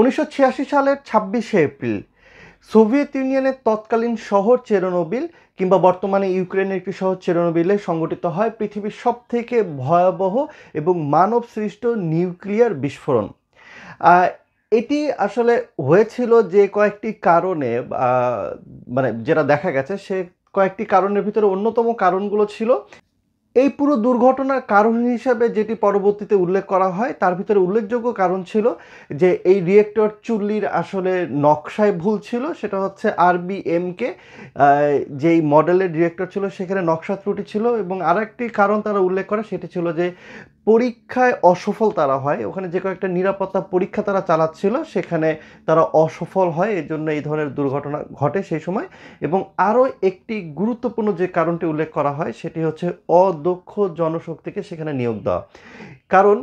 1986 সালের 26শে April Soviet ইউনিয়নের তৎকালীন শহর চেরনোবিল কিংবা বর্তমানে ইউক্রেনের একটি শহর চেরনোবিলে সংঘটিত হয় পৃথিবীর সবথেকে ভয়াবহ এবং মানবসৃষ্ট নিউক্লিয়ার বিস্ফোরণ। আহ, এটি আসলে হয়েছিল যে কয়েকটি কারণে, মানে যেটা দেখা গেছে সে কয়েকটি কারণের ভিতরে অন্যতম কারণগুলো ছিল। এই পুরো দুর্ঘটনার কারণ হিসাবে যেটি পরবর্তীতে উল্লেখ করা হয় তার ভিতরে উল্লেখযোগ্য কারণ ছিল যে এই রিয়েক্টর চুল্লির আসলে নকশায় ভুল ছিল। সেটা হচ্ছে আরবিএমকে যেই মডেলের রিয়েক্টর ছিল সেখানে নকশা ত্রুটি ছিল, এবং আরেকটি কারণ তারা উল্লেখ করে সেটি ছিল যে পরীক্ষায় অসফল তারা হয়। ওখানে যে কয়েকটা নিরাপত্তা পরীক্ষা তারা চালাচ্ছিল সেখানে তারা অসফল হয়, এই জন্য এই ধরনের দুর্ঘটনা ঘটে সেই সময়। এবং আরও একটি গুরুত্বপূর্ণ যে কারণটি উল্লেখ করা হয় সেটি হচ্ছে অদক্ষ জনশক্তিকে সেখানে নিয়োগ দেওয়া। কারণ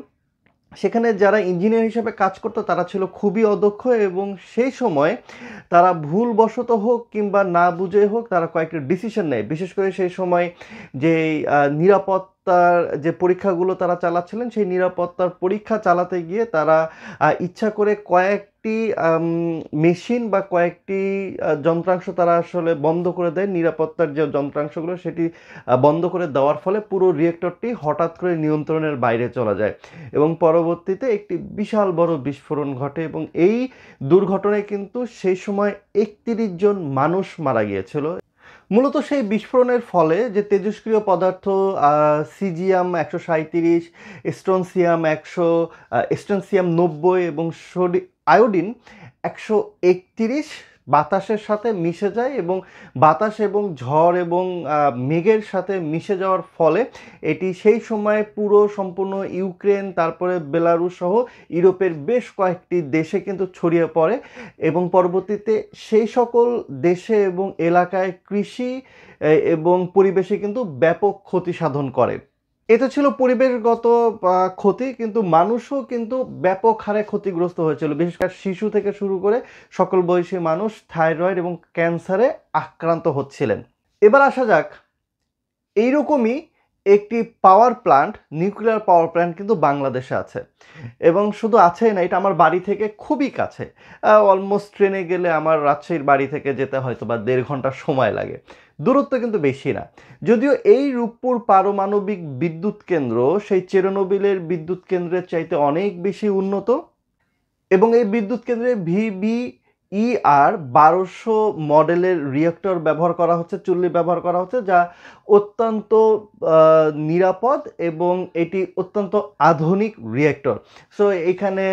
সেখানে যারা ইঞ্জিনিয়ার হিসেবে কাজ করতো তারা ছিল খুবই অদক্ষ, এবং সেই সময় তারা ভুলবশত হোক কিংবা না বুঝে হোক তারা কয়েকটি ডিসিশন নেয়। বিশেষ করে সেই সময় যে নিরাপত্তার যে পরীক্ষাগুলো তারা চালাচ্ছিলেন সেই নিরাপত্তার পরীক্ষা চালাতে গিয়ে তারা ইচ্ছা করে কয়েকটি মেশিন বা কয়েকটি যন্ত্রাংশ তারা আসলে বন্ধ করে দেয়। নিরাপত্তার যে যন্ত্রাংশগুলো সেটি বন্ধ করে দেওয়ার ফলে পুরো রিয়েক্টরটি হঠাৎ করে নিয়ন্ত্রণের বাইরে চলে যায় এবং পরবর্তীতে একটি বিশাল বড় বিস্ফোরণ ঘটে। এবং এই দুর্ঘটনায় কিন্তু সেই সময় 31 জন মানুষ মারা গিয়েছিল। মূলত সেই বিস্ফোরণের ফলে যে তেজস্ক্রিয় পদার্থ সিজিয়াম 137, স্ট্রনসিয়াম 100, স্ট্রনসিয়াম 90 এবং আয়োডিন 131 বাতাসের সাথে মিশে যায়, এবং বাতাস এবং ঝড় এবং মেঘের সাথে মিশে যাওয়ার ফলে এটি সেই সময় পুরো সম্পূর্ণ ইউক্রেন, তারপরে বেলারুস সহ ইউরোপের বেশ কয়েকটি দেশে কিন্তু ছড়িয়ে পড়ে, এবং পরবর্তীতে সেই সকল দেশে এবং এলাকায় কৃষি এবং পরিবেশে কিন্তু ব্যাপক ক্ষতি সাধন করে। এতে ছিল পরিবেশগত ক্ষতি, কিন্তু মানুষও কিন্তু ব্যাপক হারে ক্ষতিগ্রস্ত হয়েছিল। বিশেষ করে শিশু থেকে শুরু করে সকল বয়সী মানুষ থাইরয়েড এবং ক্যান্সারে আক্রান্ত হচ্ছিলেন। এবার আসা যাক, এইরকমই একটি power plant, nuclear power plant কিন্তু বাংলাদেশে আছে, এবং শুধু আছেই না, এটা আমার বাড়ি থেকে খুবই কাছে। অলমোস্ট ট্রেনে গেলে আমার রাজশাহীর বাড়ি থেকে যেতে হয়তো বা 1.5 ঘন্টা সময় লাগে। দূরত্ব কিন্তু বেশি না। যদিও এই রূপপুর পারমাণবিক বিদ্যুৎ কেন্দ্র সেই চেরনোবিলের বিদ্যুৎ কেন্দ্রের চাইতে অনেক বেশি উন্নত, এবং এই বিদ্যুৎ কেন্দ্রে VVER-1200 মডেলের রিয়েক্টর ব্যবহার করা হচ্ছে, চুল্লি ব্যবহার করা হচ্ছে, যা অত্যন্ত নিরাপদ এবং এটি অত্যন্ত আধুনিক রিয়েক্টর। সো এখানে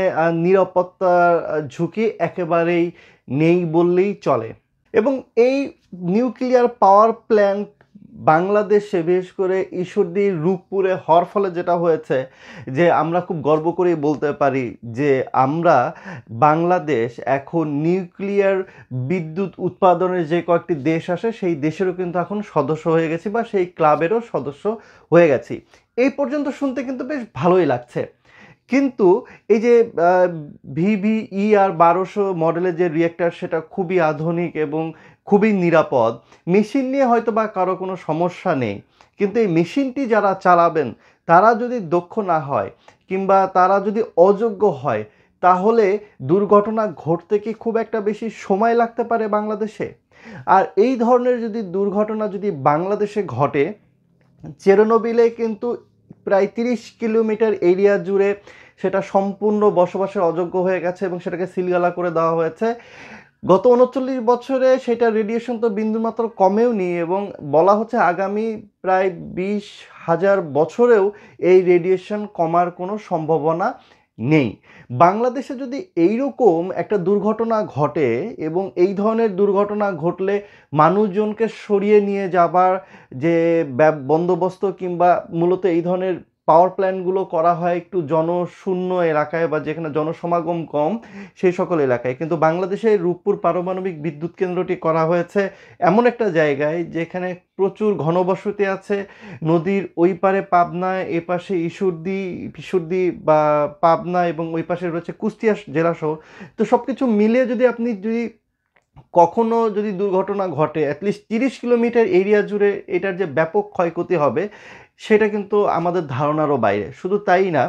নিরাপত্তার ঝুঁকি একেবারেই নেই বললেই চলে। এবং এই নিউক্লিয়ার পাওয়ার প্ল্যান্ট বাংলাদেশে বিশেষ করে ঈশ্বরদী রূপপুরে হওয়ার ফলে যেটা হয়েছে যে আমরা খুব গর্ব করেই বলতে পারি যে আমরা বাংলাদেশ এখন নিউক্লিয়ার বিদ্যুৎ উৎপাদনের যে কয়েকটি দেশ আসে সেই দেশেরও কিন্তু এখন সদস্য হয়ে গেছি, বা সেই ক্লাবেরও সদস্য হয়ে গেছি। এই পর্যন্ত শুনতে কিন্তু বেশ ভালোই লাগছে। কিন্তু এই যে VVER-1200 মডেলের যে রিয়েক্টর সেটা খুবই আধুনিক এবং খুবই নিরাপদ। মেশিন নিয়ে হয়তো বা কারো কোনো সমস্যা নেই, কিন্তু এই মেশিনটি যারা চালাবেন তারা যদি দক্ষ না হয় কিংবা তারা যদি অযোগ্য হয় তাহলে দুর্ঘটনা ঘটতে কি খুব একটা বেশি সময় লাগতে পারে বাংলাদেশে? আর এই ধরনের যদি দুর্ঘটনা যদি বাংলাদেশে ঘটে, চেরনোবিলে কিন্তু প্রায় 30 কিলোমিটার এরিয়া জুড়ে সেটা সম্পূর্ণ বসবাসের অযোগ্য হয়ে গেছে এবং সেটাকে সিলগালা করে দেওয়া হয়েছে। গত 39 বছরে সেটা রেডিয়েশন তো বিন্দুমাত্র কমেও নি, এবং বলা হচ্ছে আগামী প্রায় 20,000 বছরেও এই রেডিয়েশন কমার কোনো সম্ভাবনা নেই। বাংলাদেশে যদি এইরকম একটা দুর্ঘটনা ঘটে, এবং এই ধরনের দুর্ঘটনা ঘটলে মানুষজনকে সরিয়ে নিয়ে যাবার যে বন্দোবস্ত, কিংবা মূলত এই ধরনের পাওয়ার প্ল্যান্টগুলো করা হয় একটু জনশূন্য এলাকায় বা যেখানে জনসমাগম কম সেই সকল এলাকায়, কিন্তু বাংলাদেশে রূপপুর পারমাণবিক বিদ্যুৎ কেন্দ্রটি করা হয়েছে এমন একটা জায়গায় যেখানে প্রচুর ঘনবসতি আছে। নদীর ওই পারে পাবনা, এ পাশে ঈশ্বরদী বা পাবনা, এবং ওই পাশে রয়েছে কুষ্টিয়া জেলা শহর। তো সব কিছু মিলিয়ে যদি আপনি কখনো যদি দুর্ঘটনা ঘটে, অ্যাটলিস্ট 30 কিলোমিটার এরিয়া জুড়ে এটার যে ব্যাপক ক্ষয়ক্ষতি হবে সেটা কিন্তু আমাদের ধারণারও বাইরে। শুধু তাই না,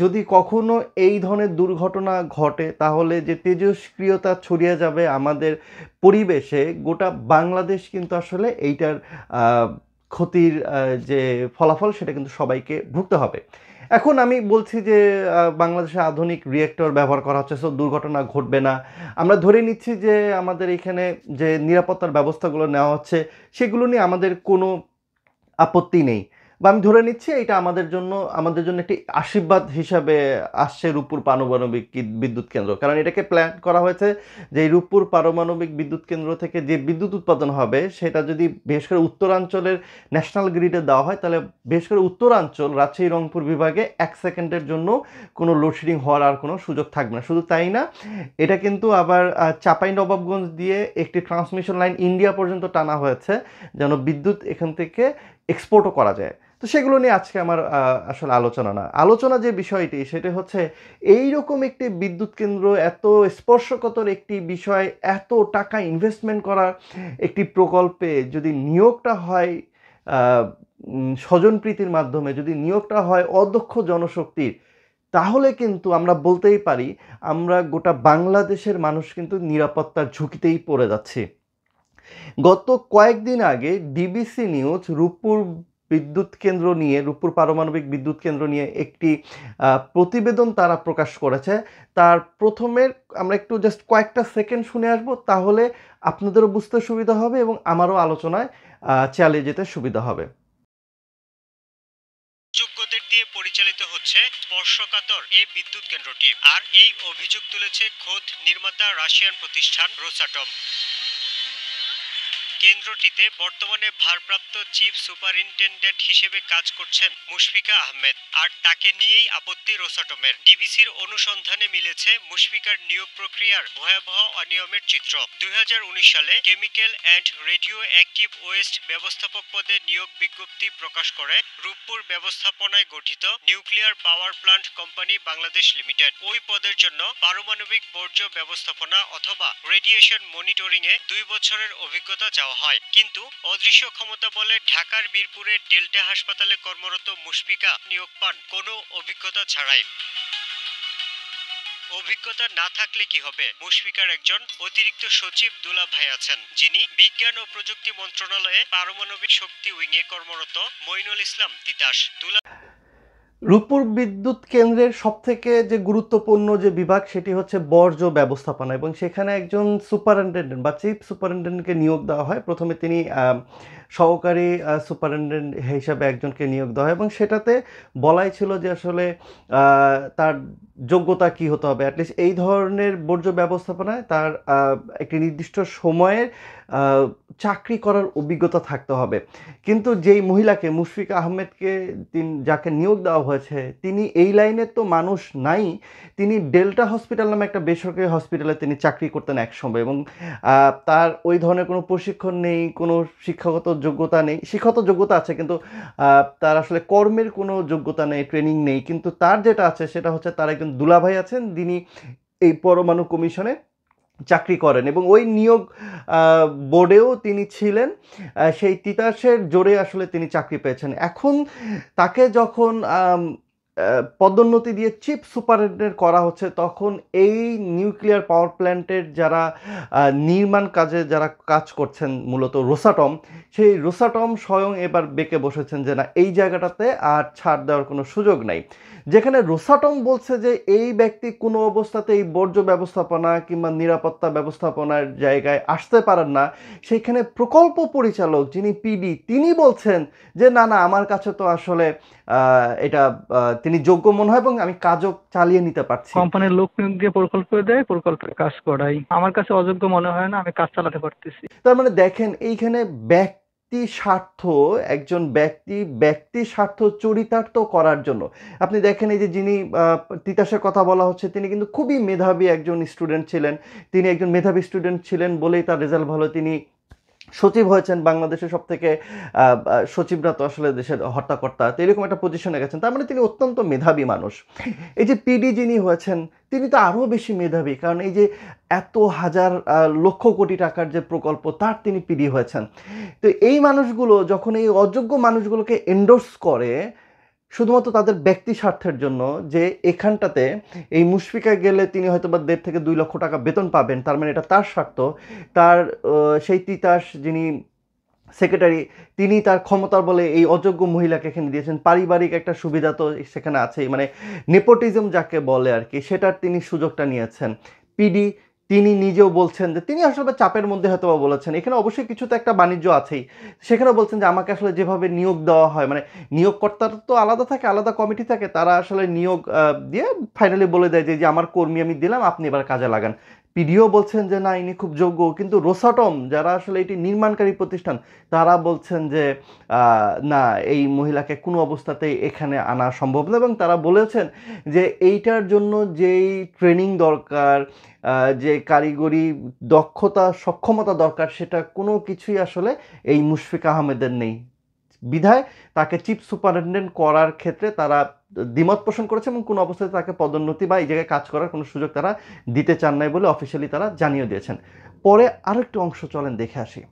যদি কখনো এই ধরনের দুর্ঘটনা ঘটে তাহলে যে তেজস্ক্রিয়তা ছড়িয়ে যাবে আমাদের পরিবেশে, গোটা বাংলাদেশ কিন্তু আসলে এইটার আ ক্ষতির যে ফলাফল সেটা কিন্তু সবাইকে ভুগতে হবে। এখন আমি বলছি যে বাংলাদেশে আধুনিক রিয়েক্টর ব্যবহার করা হচ্ছে, সো দুর্ঘটনা ঘটবে না। আমরা ধরে নিচ্ছি যে আমাদের এখানে যে নিরাপত্তার ব্যবস্থাগুলো নেওয়া হচ্ছে সেগুলো নিয়ে আমাদের কোনো আপত্তি নেই, বা আমি ধরে নিচ্ছি এটা আমাদের জন্য একটি আশীর্বাদ হিসাবে আসছে রূপপুর পারমাণবিক বিদ্যুৎ কেন্দ্র। কারণ এটাকে প্ল্যান করা হয়েছে যে এই রূপপুর পারমাণবিক বিদ্যুৎ কেন্দ্র থেকে যে বিদ্যুৎ উৎপাদন হবে সেটা যদি বিশেষ করে উত্তরাঞ্চলের ন্যাশনাল গ্রিডে দেওয়া হয় তাহলে বিশেষ করে উত্তরাঞ্চল রাজশাহী রংপুর বিভাগে 1 সেকেন্ডের জন্য কোনো লোডশেডিং হওয়ার আর কোনো সুযোগ থাকবে না। শুধু তাই না, এটা কিন্তু আবার চাঁপাইনবাবগঞ্জ দিয়ে একটি ট্রান্সমিশন লাইন ইন্ডিয়া পর্যন্ত টানা হয়েছে যেন বিদ্যুৎ এখান থেকে এক্সপোর্টও করা যায়। তো সেগুলো নিয়ে আজকে আমার আসলে আলোচনা না। আলোচনা যে বিষয়টি সেটা হচ্ছে এইরকম একটি বিদ্যুৎ কেন্দ্র, এত স্পর্শকাতর একটি বিষয়, এত টাকা ইনভেস্টমেন্ট করা একটি প্রকল্পে যদি নিয়োগটা হয় আ স্বজনপ্রীতির মাধ্যমে, যদি নিয়োগটা হয় অদক্ষ জনশক্তির, তাহলে কিন্তু আমরা বলতেই পারি আমরা গোটা বাংলাদেশের মানুষ কিন্তু নিরাপত্তার ঝুঁকিতেই পড়ে যাচ্ছি। গত কয়েকদিন আগে ডিবিসি নিউজ রূপপুর পারমাণবিক বিদ্যুৎ কেন্দ্র নিয়ে একটি প্রতিবেদন তারা প্রকাশ করেছে। তার প্রথমের আমরা একটু জাস্ট কয়েকটা সেকেন্ড শুনে আসবো, তাহলে আপনাদেরও বুঝতে সুবিধা হবে এবং আমারও আলোচনায় চালিয়ে যেতে সুবিধা হবে। যোগ্যদের দিয়ে পরিচালিত হচ্ছে স্পর্শকাতর এই বিদ্যুৎ কেন্দ্রটি, আর এই অভিযোগ তুলেছে খোদ নির্মাতা রাশিয়ান প্রতিষ্ঠান রোসাটম। কেন্দ্রটিতে বর্তমানে ভারপ্রাপ্ত চিফ সুপারিনটেন্ডেন্ট হিসেবে কাজ করছেন মুশফিকা আহমেদ, আর তাকে নিয়েই আপত্তি রোসাটমের। ডিবিসির অনুসন্ধানে মিলেছে মুশফিকার নিয়োগ প্রক্রিয়ার ভয়াবহ অনিয়মের চিত্র। 2019 সালে chemical and radio active West ব্যবস্থাপক পদে নিয়োগ বিজ্ঞপ্তি প্রকাশ করে রূপপুর ব্যবস্থাপনায় গঠিত nuclear power plant company Bangladesh limited. ওই পদের জন্য পারমাণবিক বর্জ্য ব্যবস্থাপনা অথবা রেডিয়েশন মনিটরিং এ 2 বছরের অভিজ্ঞতা চাওয়া হয়, কিন্তু অদৃশ্য ক্ষমতা বলে ঢাকার বীরপুরের ডেল্টা হাসপাতালে কর্মরত মুশফিকা নিয়োগ পান কোনো অভিজ্ঞতা ছাড়াই। অভিজ্ঞতা না থাকলে কি হবে? মুশফিকার একজন অতিরিক্ত সচিব দুলা ভাই আছেন, যিনি বিজ্ঞান ও প্রযুক্তি মন্ত্রণালয়ে পারমাণবিক শক্তি উইংয়ে কর্মরত মইনুল ইসলাম তিতাস। রূপপুর বিদ্যুৎ কেন্দ্রের সবথেকে যে গুরুত্বপূর্ণ যে বিভাগ সেটি হচ্ছে বর্জ্য ব্যবস্থাপনা, এবং সেখানে একজন সুপারিনটেন্ডেন্ট বা চিফ সুপারিনটেন্ডেন্টকে নিয়োগ দেওয়া হয়। প্রথমে তিনি সহকারী সুপারিনটেন্ডেন্ট হিসাবে একজনকে নিয়োগ দেওয়া হয় এবং সেটাতে বলাই ছিল যে আসলে তার যোগ্যতা কি হতে হবে, অ্যাটলিস্ট এই ধরনের বর্জ্য ব্যবস্থাপনায় তার একটি নির্দিষ্ট সময়ের চাকরি করার অভিজ্ঞতা থাকতে হবে। কিন্তু যেই মহিলাকে মুশফিকা আহমেদকে যাকে নিয়োগ দেওয়া হয়েছে তিনি এই লাইনের তো মানুষ নাই। তিনি ডেল্টা হসপিটাল নামে একটা বেসরকারি হসপিটালে তিনি চাকরি করতেন একসময়, এবং তার ওই ধরনের কোনো প্রশিক্ষণ নেই, কোনো শিক্ষাগত যোগ্যতা নেই। শিক্ষাগত যোগ্যতা আছে কিন্তু তার আসলে কর্মের কোনো যোগ্যতা নেই, ট্রেনিং নেই। কিন্তু তার যেটা আছে সেটা হচ্ছে তার একজন দুলাভাই আছেন যিনি এই পরমাণু কমিশনে চাকরি করেন এবং ওই নিয়োগ বোর্ডেও তিনি ছিলেন। সেই তিতাসের জোরে আসলে তিনি চাকরি পেয়েছেন। এখন তাকে যখন পদোন্নতি দিয়ে চিফ সুপারিনটেন্ডেন্ট করা হচ্ছে, তখন এই নিউক্লিয়ার পাওয়ার প্ল্যান্টের যারা নির্মাণ কাজে যারা কাজ করছেন মূলত রোসাটম, সেই রোসাটম স্বয়ং এবার বেঁকে বসেছেন যে না, এই জায়গাটাতে আর ছাড় দেওয়ার কোনো সুযোগ নাই। যেখানে রোসাটম বলছে যে এই ব্যক্তি কোনো অবস্থাতে এই বর্জ্য ব্যবস্থাপনা কিংবা নিরাপত্তা ব্যবস্থাপনার জায়গায় আসতে পারেন না, সেইখানে প্রকল্প পরিচালক যিনি পিডি তিনি বলছেন যে না না, আমার কাছে তো আসলে এটা তিনি যোগ্য মনে হয় এবং আমি কাজও চালিয়ে নিতে পারছি। কোম্পানির লোক নিয়োগ দিয়ে প্রকল্প দেয়, প্রকল্পের কাজ করাই। আমার কাছে অযোগ্য মনে হয় না, আমি কাজ চালাতে পারতেছি। তার মানে দেখেন এইখানে ব্যক্তি স্বার্থ, একজন ব্যক্তি স্বার্থ চরিতার্থ করার জন্য আপনি দেখেন এই যে যিনি তিতাসের কথা বলা হচ্ছে তিনি কিন্তু খুবই মেধাবী একজন স্টুডেন্ট ছিলেন। তিনি একজন মেধাবী স্টুডেন্ট ছিলেন বলেই তার রেজাল্ট ভালো, তিনি সচিব হয়েছেন বাংলাদেশের সবথেকে সচিবরা তো আসলে দেশের হর্তাকর্তা, তো এরকম একটা পজিশনে গেছেন, তার মানে তিনি অত্যন্ত মেধাবী মানুষ। এই যে পিডি যিনি হয়েছেন তিনি তো আরও বেশি মেধাবী, কারণ এই যে এত হাজার লক্ষ কোটি টাকার যে প্রকল্প তার তিনি পিডি হয়েছেন। তো এই মানুষগুলো যখন এই অযোগ্য মানুষগুলোকে এন্ডোর্স করে শুধুমাত্র তাদের ব্যক্তি স্বার্থের জন্য, যে এখানটাতে এই মুশফিকা গেলে তিনি হয়তো বা 1.5 থেকে 2 লক্ষ টাকা বেতন পাবেন, তার মানে এটা তার স্বার্থ। তার সেই তিতাস যিনি সেক্রেটারি তিনি তার ক্ষমতার বলে এই অযোগ্য মহিলাকে এখানে দিয়েছেন, পারিবারিক একটা সুবিধা তো সেখানে আছেই, মানে নেপোটিজম যাকে বলে আর কি, সেটার তিনি সুযোগটা নিয়েছেন। পিডি তিনি নিজেও বলছেন যে তিনি আসলে চাপের মধ্যে হয়তো বা বলেছেন, এখানে অবশ্যই কিছু তো একটা বাণিজ্য আছেই, সেখানেও বলছেন যে আমাকে আসলে যেভাবে নিয়োগ দেওয়া হয়, মানে নিয়োগকর্তার তো আলাদা থাকে, আলাদা কমিটি থাকে, তারা আসলে নিয়োগ দিয়ে ফাইনালি বলে দেয় যে আমার কর্মী আমি দিলাম, আপনি এবার কাজে লাগান। পিডিও বলছেন যে না ইনি খুব যোগ্য, কিন্তু রোসাটম যারা আসলে এটি নির্মাণকারী প্রতিষ্ঠান তারা বলছেন যে না এই মহিলাকে কোনো অবস্থাতেই এখানে আনা সম্ভব না, এবং তারা বলেছেন যে এইটার জন্য যেই ট্রেনিং দরকার, যে কারিগরি দক্ষতা সক্ষমতা দরকার, সেটা কোনো কিছুই আসলে এই মুশফিকা আহমেদের নেই। বিধায় তাকে চিফ সুপারিনটেন্ডেন্ট করার ক্ষেত্রে তারা দ্বিমত পোষণ করেছে, এবং কোনো অবস্থাতে তাকে পদোন্নতি বা এই জায়গায় কাজ করার কোনো সুযোগ তারা দিতে চান নাই বলে অফিসিয়ালি তারা জানিয়ে দিয়েছেন। পরে আরেকটু অংশ চলেন দেখে আসি।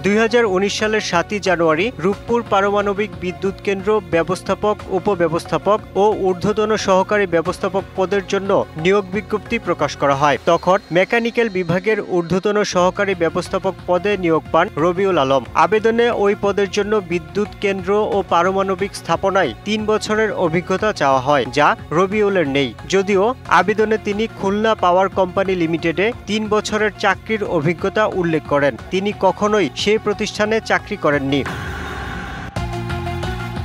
2019 সালের 7 জানুয়ারি রূপপুর পারমাণবিক বিদ্যুৎ কেন্দ্র ব্যবস্থাপক, উপব্যবস্থাপক ও ঊর্ধ্বতন সহকারী ব্যবস্থাপক পদের জন্য নিয়োগ বিজ্ঞপ্তি প্রকাশ করা হয়। তখন মেকানিক্যাল বিভাগের ঊর্ধ্বতন সহকারী ব্যবস্থাপক পদে নিয়োগ পান রবিউল আলম। আবেদনে ওই পদের জন্য বিদ্যুৎ কেন্দ্র ও পারমাণবিক স্থাপনায় 3 বছরের অভিজ্ঞতা চাওয়া হয়, যা রবিউলের নেই। যদিও আবেদনে তিনি খুলনা পাওয়ার কোম্পানি লিমিটেডে 3 বছরের চাকরির অভিজ্ঞতা উল্লেখ করেন। তিনি কখনোই সেই প্রতিষ্ঠানে চাকরি করেননি।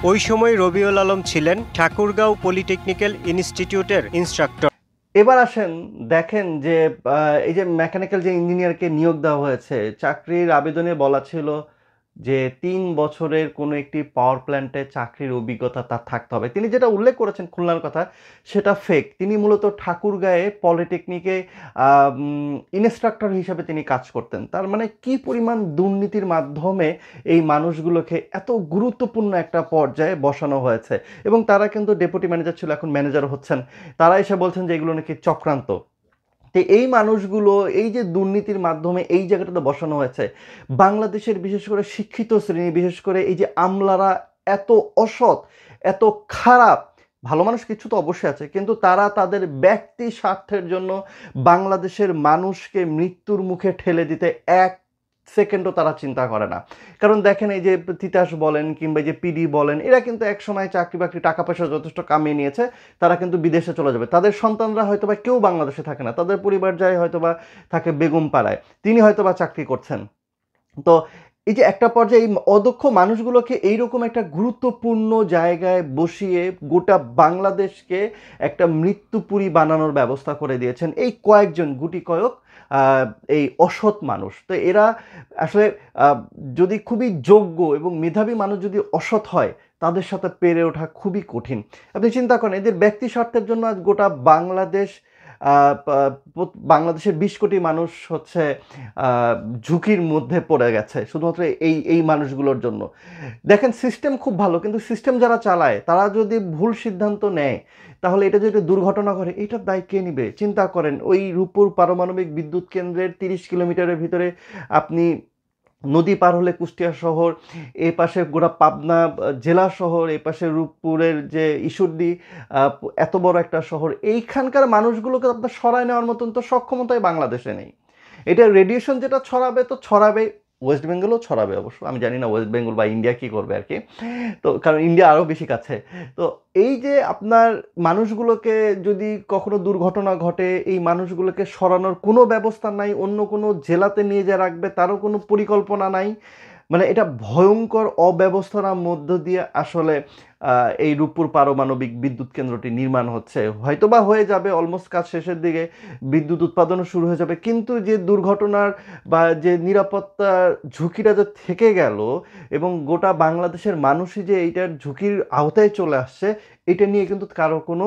ওই সময় রবিউল আলম ছিলেন ঠাকুরগাঁও পলিটেকনিক্যাল ইনস্টিটিউটের ইনস্ট্রাক্টর। এবার আসেন দেখেন যে এই যে মেকানিক্যাল যে ইঞ্জিনিয়ারকে নিয়োগ দেওয়া হয়েছে, চাকরির আবেদনে বলা ছিল যে 3 বছরের কোনো একটি পাওয়ার প্ল্যান্টে চাকরির অভিজ্ঞতা তার থাকতে হবে। তিনি যেটা উল্লেখ করেছেন খুলনার কথা সেটা ফেক। তিনি মূলত ঠাকুরগাঁয়ে পলিটেকনিকে ইনস্ট্রাক্টর হিসেবে তিনি কাজ করতেন। তার মানে কি পরিমাণ দুর্নীতির মাধ্যমে এই মানুষগুলোকে এত গুরুত্বপূর্ণ একটা পর্যায়ে বসানো হয়েছে, এবং তারা কিন্তু ডেপুটি ম্যানেজার ছিল, এখন ম্যানেজার হচ্ছেন। তারা এসে বলছেন যে এগুলো নাকি চক্রান্ত। তো এই মানুষগুলো এই যে দুর্নীতির মাধ্যমে এই জায়গাটাতে বসানো হয়েছে, বাংলাদেশের বিশেষ করে শিক্ষিত শ্রেণী, বিশেষ করে এই যে আমলারা এত অসৎ, এত খারাপ, ভালো মানুষ কিছু তো অবশ্যই আছে, কিন্তু তারা তাদের ব্যক্তি স্বার্থের জন্য বাংলাদেশের মানুষকে মৃত্যুর মুখে ঠেলে দিতে এক সেকেন্ডও তারা চিন্তা করে না। কারণ দেখেন এই যে তিতাস বলেন কিংবা যে পিডি বলেন, এরা কিন্তু একসময় চাকরি বাকরি টাকা পয়সা যথেষ্ট কামিয়ে নিয়েছে, তারা কিন্তু বিদেশে চলে যাবে, তাদের সন্তানরা হয়তোবা কেউ বাংলাদেশে থাকে না, তাদের পরিবার যায় হয়তোবা থাকে বেগম পাড়ায়, তিনি হয়তোবা চাকরি করছেন। তো এই যে একটা পর্যায়ে এই অদক্ষ মানুষগুলোকে এইরকম একটা গুরুত্বপূর্ণ জায়গায় বসিয়ে গোটা বাংলাদেশকে একটা মৃত্যুপুরী বানানোর ব্যবস্থা করে দিয়েছেন এই কয়েকজন গুটি কয়েক এই অসৎ মানুষ। তো এরা আসলে যদি খুবই যোগ্য এবং মেধাবী মানুষ যদি অসৎ হয়, তাদের সাথে পেরে ওঠা খুবই কঠিন। আপনি চিন্তা করেন এদের ব্যক্তি স্বার্থের জন্য আজ গোটা বাংলাদেশ, বাংলাদেশের 20 কোটি মানুষ হচ্ছে ঝুঁকির মধ্যে পড়ে গেছে শুধুমাত্র এই এই মানুষগুলোর জন্য। দেখেন সিস্টেম খুব ভালো, কিন্তু সিস্টেম যারা চালায় তারা যদি ভুল সিদ্ধান্ত নেয়, তাহলে এটা যদি দুর্ঘটনা ঘটে এটার দায় কে নিবে? চিন্তা করেন ওই রূপপুর পারমাণবিক বিদ্যুৎ কেন্দ্রের 30 কিলোমিটারের ভিতরে আপনি নদী পার হলে কুষ্টিয়া শহর, এ পাশে গোটা পাবনা জেলা শহর, এ পাশে রূপপুরের যে ঈশ্বরদী, এত বড় একটা শহর, এইখানকার মানুষগুলোকে আপনার সরায় নেওয়ার মতন তো সক্ষমতাই বাংলাদেশে নেই। এটা রেডিয়েশন যেটা ছড়াবে তো ছড়াবে, ওয়েস্ট বেঙ্গলও ছড়াবে অবশ্য, আমি জানি না ওয়েস্ট বেঙ্গল বা ইন্ডিয়া কী করবে আর কি, তো কারণ ইন্ডিয়া আরও বেশি কাছে। তো এই যে আপনার মানুষগুলোকে যদি কখনো দুর্ঘটনা ঘটে, এই মানুষগুলোকে সরানোর কোনো ব্যবস্থা নাই, অন্য কোনো জেলাতে নিয়ে যা রাখবে তারও কোনো পরিকল্পনা নাই, মানে এটা ভয়ঙ্কর অব্যবস্থার মধ্য দিয়ে আসলে এই রূপপুর পারমাণবিক বিদ্যুৎ কেন্দ্রটি নির্মাণ হচ্ছে। হয়তোবা হয়ে যাবে, অলমোস্ট কাজ শেষের দিকে, বিদ্যুৎ উৎপাদনও শুরু হয়ে যাবে, কিন্তু যে দুর্ঘটনার বা যে নিরাপত্তার ঝুঁকিটা যে থেকে গেল এবং গোটা বাংলাদেশের মানুষই যে এইটার ঝুঁকির আওতায় চলে আসছে, এটা নিয়ে কিন্তু কারো কোনো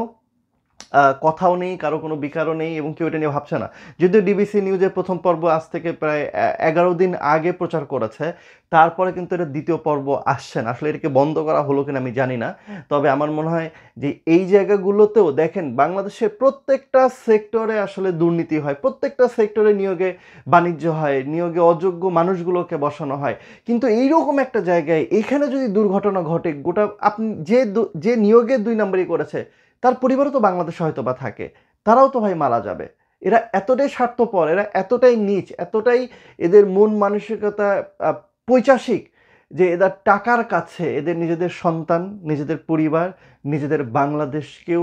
কথাও নেই, কারো কোনো বিকারও নেই এবং কেউ এটা নিয়ে ভাবছে না। যদিও ডিবিসি নিউজের প্রথম পর্ব আজ থেকে প্রায় ১১ দিন আগে প্রচার করেছে, তারপরে কিন্তু এটা দ্বিতীয় পর্ব আসছে না। আসলে এটাকে বন্ধ করা হলো কিনা আমি জানি না। তবে আমার মনে হয় যে এই জায়গাগুলোতেও দেখেন বাংলাদেশের প্রত্যেকটা সেক্টরে আসলে দুর্নীতি হয়, প্রত্যেকটা সেক্টরে নিয়োগে বাণিজ্য হয়, নিয়োগে অযোগ্য মানুষগুলোকে বসানো হয়। কিন্তু এইরকম একটা জায়গায় এখানে যদি দুর্ঘটনা ঘটে, গোটা আপনি যে নিয়োগের ২ নাম্বারি করেছে তার পরিবারও তো বাংলাদেশে হয়তো বা থাকে, তারাও তো ভাই মারা যাবে। এরা এতটাই স্বার্থপর, এরা এতটাই নীচ, এতটাই এদের মন মানসিকতা পৈশাসিক যে এদের টাকার কাছে এদের নিজেদের সন্তান, নিজেদের পরিবার, নিজেদের বাংলাদেশকেও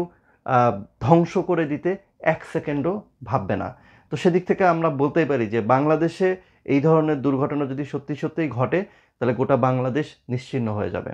ধ্বংস করে দিতে ১ সেকেন্ডও ভাববে না। তো সেদিক থেকে আমরা বলতেই পারি যে বাংলাদেশে এই ধরনের দুর্ঘটনা যদি সত্যি সত্যিই ঘটে তাহলে গোটা বাংলাদেশ নিশ্চিহ্ন হয়ে যাবে।